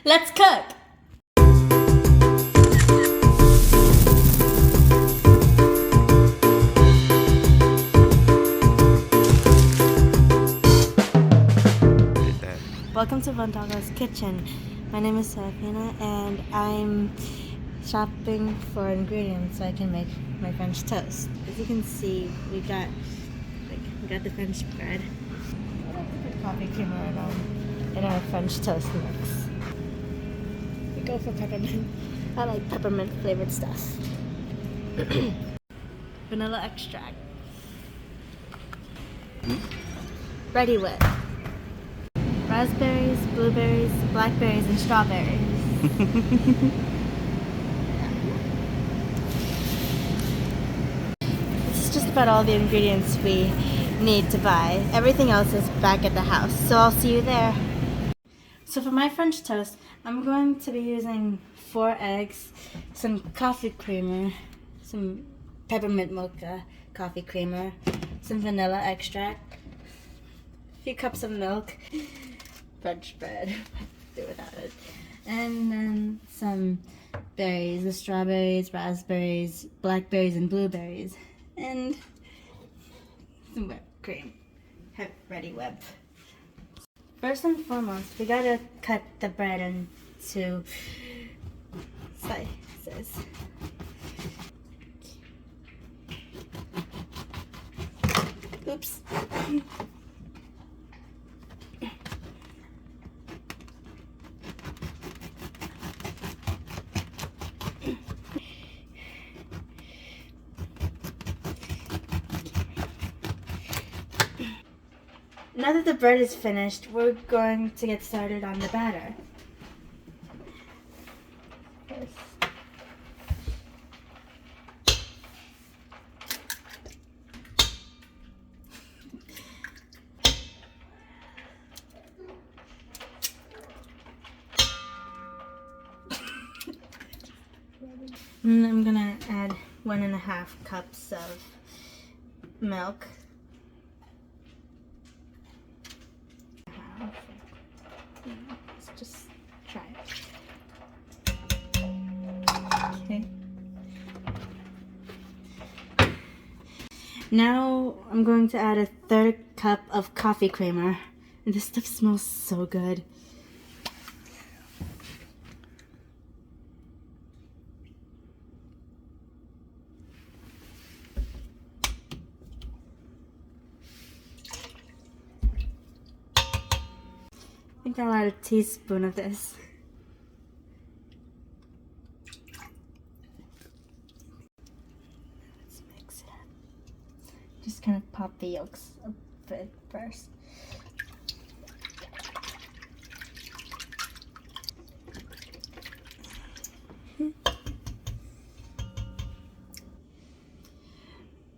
Let's cook! Welcome to Vondalgo's kitchen. My name is Fina and I'm shopping for ingredients so I can make my French toast. As you can see, we got the French bread. I like to put coffee creamer in our French toast mix. We go for peppermint. I like peppermint flavored stuff. Vanilla extract. Ready with raspberries, blueberries, blackberries, and strawberries. This is just about all the ingredients we need to buy. Everything else is back at the house, so I'll see you there. So for my French toast, I'm going to be using 4 eggs, some coffee creamer, some peppermint mocha coffee creamer, some vanilla extract, a few cups of milk, French bread, do without it, and then some berries, the strawberries, raspberries, blackberries, and blueberries, and some whipped cream, ready whip. First and foremost, we gotta cut the bread into slices. Oops. Now that the bread is finished, we're going to get started on the batter. And I'm gonna add 1.5 cups of milk. Let's just try it. Okay. Now I'm going to add a 1/3 cup of coffee creamer. And this stuff smells so good. I think I'll add a teaspoon of this. Let's mix it up. Just kind of pop the yolks a bit first.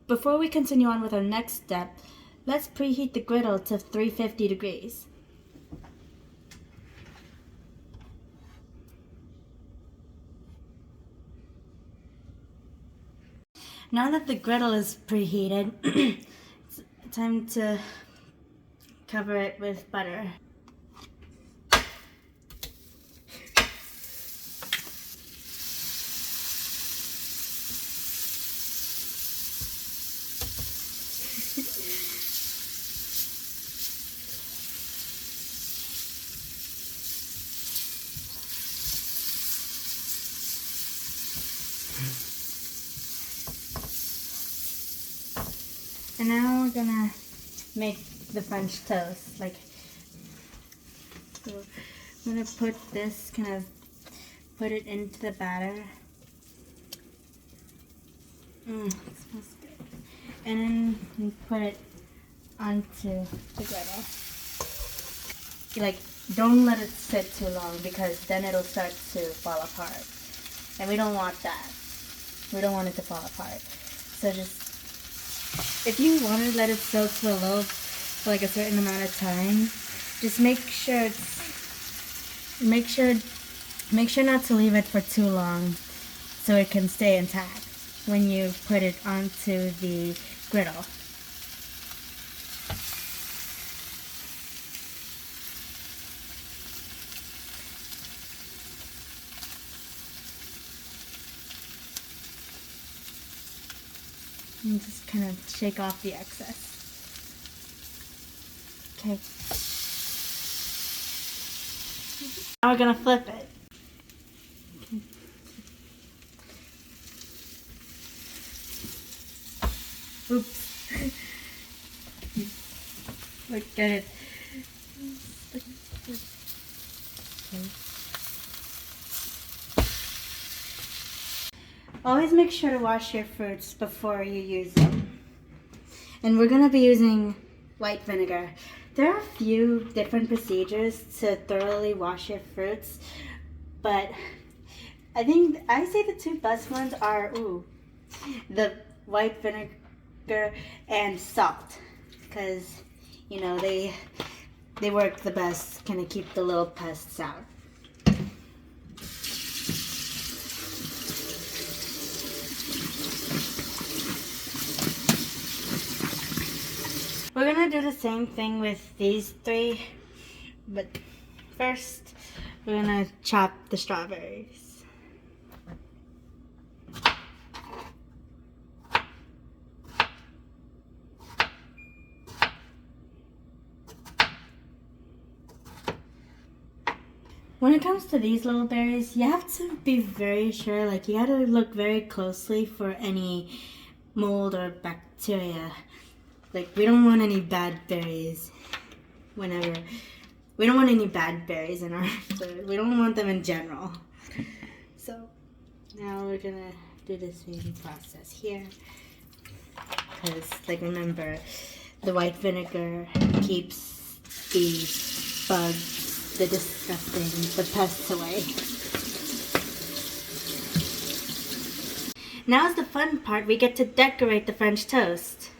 Before we continue on with our next step, let's preheat the griddle to 350 degrees. Now that the griddle is preheated, it's time to cover it with butter. And now we're gonna make the French toast. So I'm gonna put it into the batter. It smells good. And then you put it onto the griddle. Don't let it sit too long because then it'll start to fall apart. And we don't want that. We don't want it to fall apart. So if you want to let it soak for a certain amount of time, just make sure not to leave it for too long so it can stay intact when you put it onto the griddle. And just kind of shake off the excess. Okay. Now we're gonna flip it. Okay. Oops. Look at it. Okay. Always make sure to wash your fruits before you use them. And we're gonna be using white vinegar. There are a few different procedures to thoroughly wash your fruits, but I think I say the two best ones are the white vinegar and salt, because you know they work the best, kind of keep the little pests out. We're gonna do the same thing with these three, but first we're gonna chop the strawberries. When it comes to these little berries, you have to be very sure, like you gotta look very closely for any mold or bacteria. Like, we don't want any bad berries we don't want any bad berries in our food. We don't want them in general. So, now we're gonna do the same process here. Because, like, remember, the white vinegar keeps the bugs, the pests away. Now's the fun part. We get to decorate the French toast.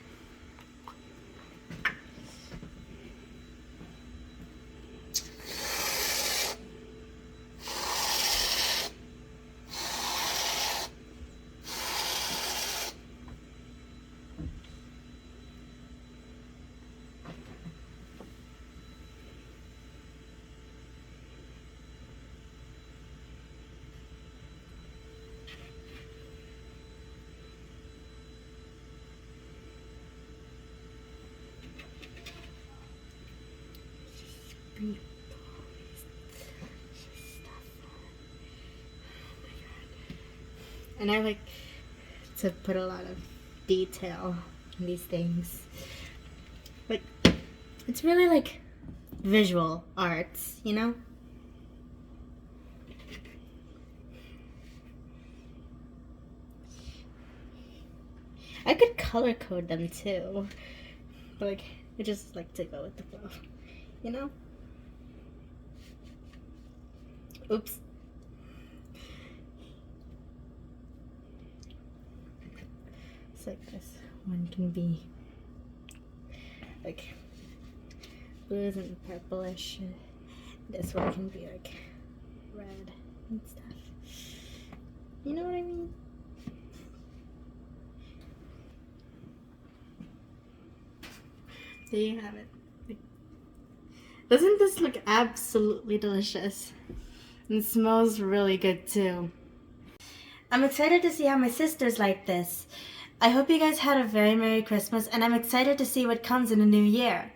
And I like to put a lot of detail in these things. Like, it's really like visual arts, you know? I could color code them too, but like, I just like to go with the flow, you know? Oops. It's like this one can be like blues and purplish. This one can be like red and stuff. You know what I mean? There you have it. Doesn't this look absolutely delicious? And it smells really good too. I'm excited to see how my sisters like this. I hope you guys had a very Merry Christmas, and I'm excited to see what comes in the new year.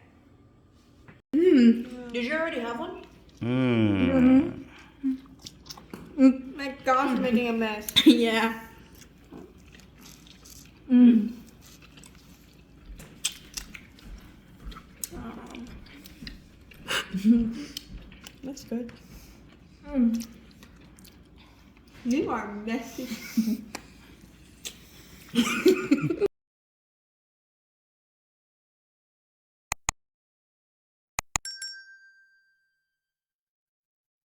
Did you already have one? My gosh, I'm making a mess. Yeah. That's good. You are messy.